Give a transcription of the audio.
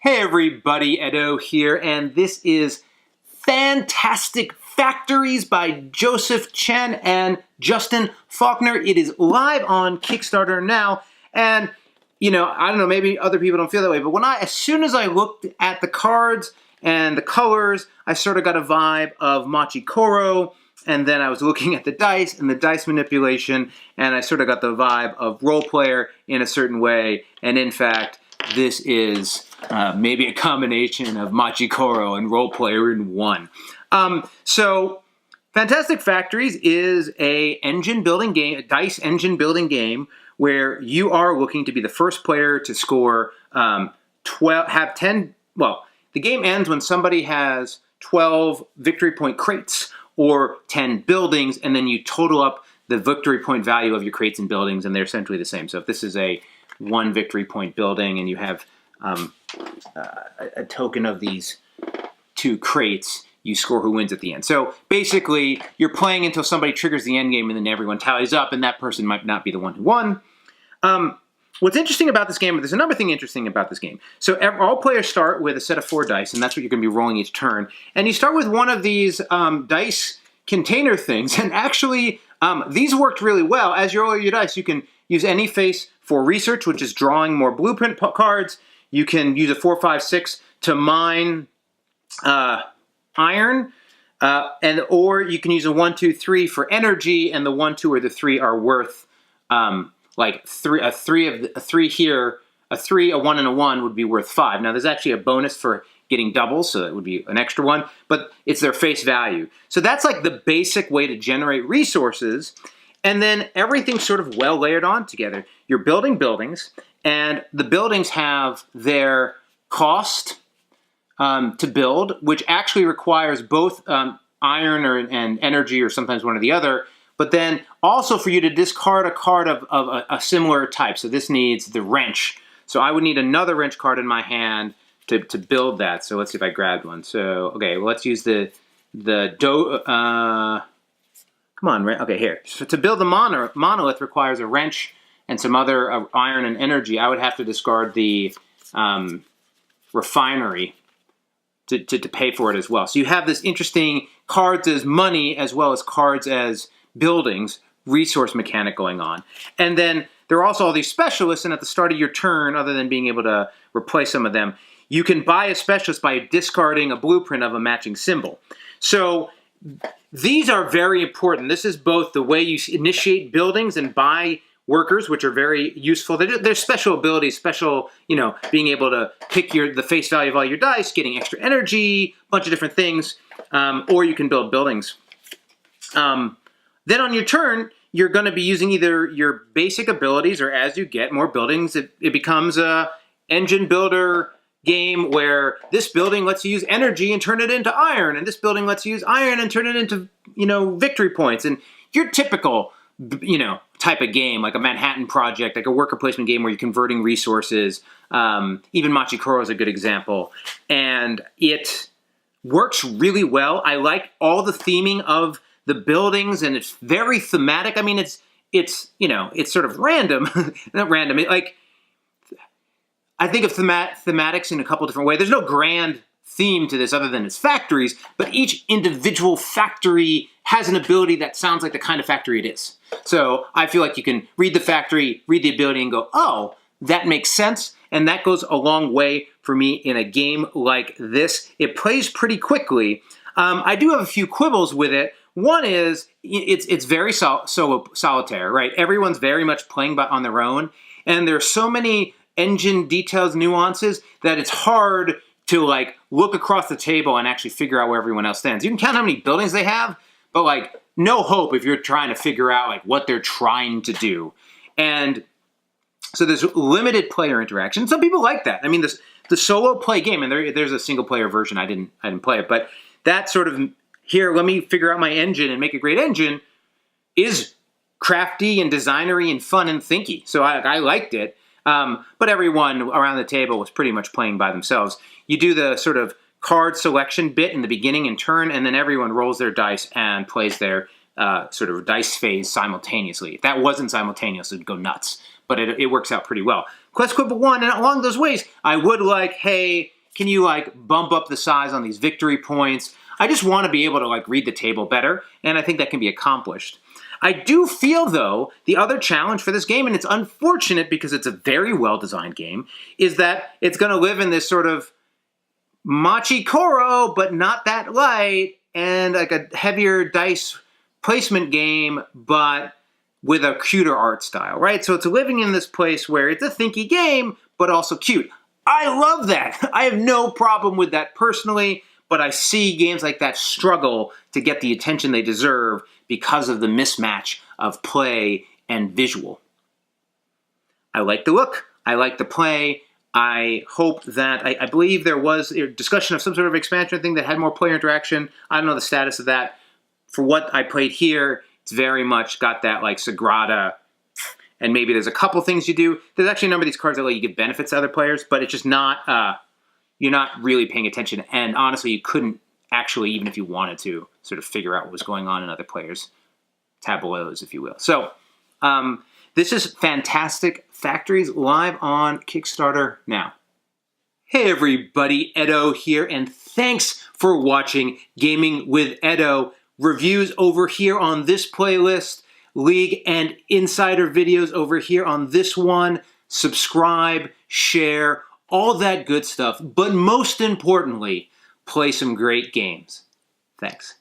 Hey everybody, Edo here, and this is Fantastic Factories by Joseph Chen and Justin Faulkner. It is live on Kickstarter now, and I don't know, maybe other people don't feel that way, but as soon as I looked at the cards and the colors, I sort of got a vibe of Machi Koro, and then I was looking at the dice and the dice manipulation, and I sort of got the vibe of role player in a certain way, and in fact, this is maybe a combination of Machi Koro and role player in one. So Fantastic Factories is a engine building game, a dice engine building game, where you are looking to be the first player to score 10. Well, the game ends when somebody has 12 victory point crates or 10 buildings, and then you total up the victory point value of your crates and buildings, and they're essentially the same. So if this is a 1 victory point building and you have a token of these 2 crates, you score who wins at the end. So basically, you're playing until somebody triggers the end game and then everyone tallies up, and that person might not be the one who won. What's interesting about this game, there's another thing interesting about this game. So all players start with a set of 4 dice, and that's what you're going to be rolling each turn. And you start with one of these dice container things, and actually, these worked really well. As you roll your dice, you can use any face for research, which is drawing more blueprint cards. You can use a 4, 5, 6 to mine iron, or you can use a 1, 2, 3 for energy, and the 1, 2, or the 3 are worth like a 3 here, a 3, a 1, and a 1 would be worth 5. Now there's actually a bonus for getting doubles, so that would be an extra 1, but it's their face value. So that's like the basic way to generate resources. And then everything's sort of well layered on together. You're building buildings, and the buildings have their cost to build, which actually requires both iron and energy, or sometimes one or the other, but then also for you to discard a card of a similar type. So this needs the wrench. So I would need another wrench card in my hand to build that. So let's see if I grabbed one. So, okay, well, let's use the come on, okay, here. So to build the monolith requires a wrench and some other iron and energy. I would have to discard the refinery to pay for it as well. So you have this interesting cards as money as well as cards as buildings, resource mechanic going on. And then there are also all these specialists, and at the start of your turn, other than being able to replace some of them, you can buy a specialist by discarding a blueprint of a matching symbol. So these are very important. This is both the way you initiate buildings and buy workers, which are very useful. There's special abilities, being able to pick the face value of all your dice, getting extra energy, a bunch of different things, or you can build buildings. Then on your turn, you're going to be using either your basic abilities, or as you get more buildings, it becomes a engine builder game where this building lets you use energy and turn it into iron, and this building lets you use iron and turn it into, victory points. And your typical, type of game, like a Manhattan Project, like a worker placement game where you're converting resources. Even Machi Koro is a good example. And it works really well. I like all the theming of the buildings, and it's very thematic. I mean, it's sort of random, not random. I think of thematics in a couple different ways. There's no grand theme to this other than it's factories, but each individual factory has an ability that sounds like the kind of factory it is. So I feel like you can read the factory, read the ability, and go, oh, that makes sense. And that goes a long way for me in a game like this. It plays pretty quickly. I do have a few quibbles with it. One is it's very solitaire, right? Everyone's very much playing on their own, and there's so many engine details, nuances, that it's hard to look across the table and actually figure out where everyone else stands. You can count how many buildings they have, but no hope if you're trying to figure out what they're trying to do. And so there's limited player interaction. Some people like that. I mean, the solo play game, and there's a single player version. I didn't play it, but that sort of, here, let me figure out my engine and make a great engine, is crafty and designery and fun and thinky. So I liked it. But everyone around the table was pretty much playing by themselves. You do the sort of card selection bit in the beginning and turn, and then everyone rolls their dice and plays their sort of dice phase simultaneously. If that wasn't simultaneous, it'd go nuts. But it works out pretty well. Quest Equipment 1, and along those ways, I would like, hey, can you like bump up the size on these victory points? I just want to be able to like read the table better, and I think that can be accomplished. I do feel, though, the other challenge for this game, and it's unfortunate because it's a very well-designed game, is that it's going to live in this sort of Machi Koro, but not that light, and like a heavier dice placement game, but with a cuter art style, right? So it's living in this place where it's a thinky game, but also cute. I love that. I have no problem with that personally, but I see games like that struggle to get the attention they deserve because of the mismatch of play and visual. I like the look. I like the play. I hope that, I believe there was a discussion of some sort of expansion thing that had more player interaction. I don't know the status of that. For what I played here, it's very much got that like Sagrada, and maybe there's a couple things you do. There's actually a number of these cards that let you give benefits to other players, but it's just not, you're not really paying attention. And honestly, you couldn't actually, even if you wanted to, sort of figure out what was going on in other players' tableaus, if you will. So this is Fantastic Factories live on Kickstarter now. Hey everybody, Edo here, and thanks for watching Gaming with Edo. Reviews over here on this playlist, League and Insider videos over here on this one. Subscribe, share, all that good stuff. But most importantly, play some great games. Thanks.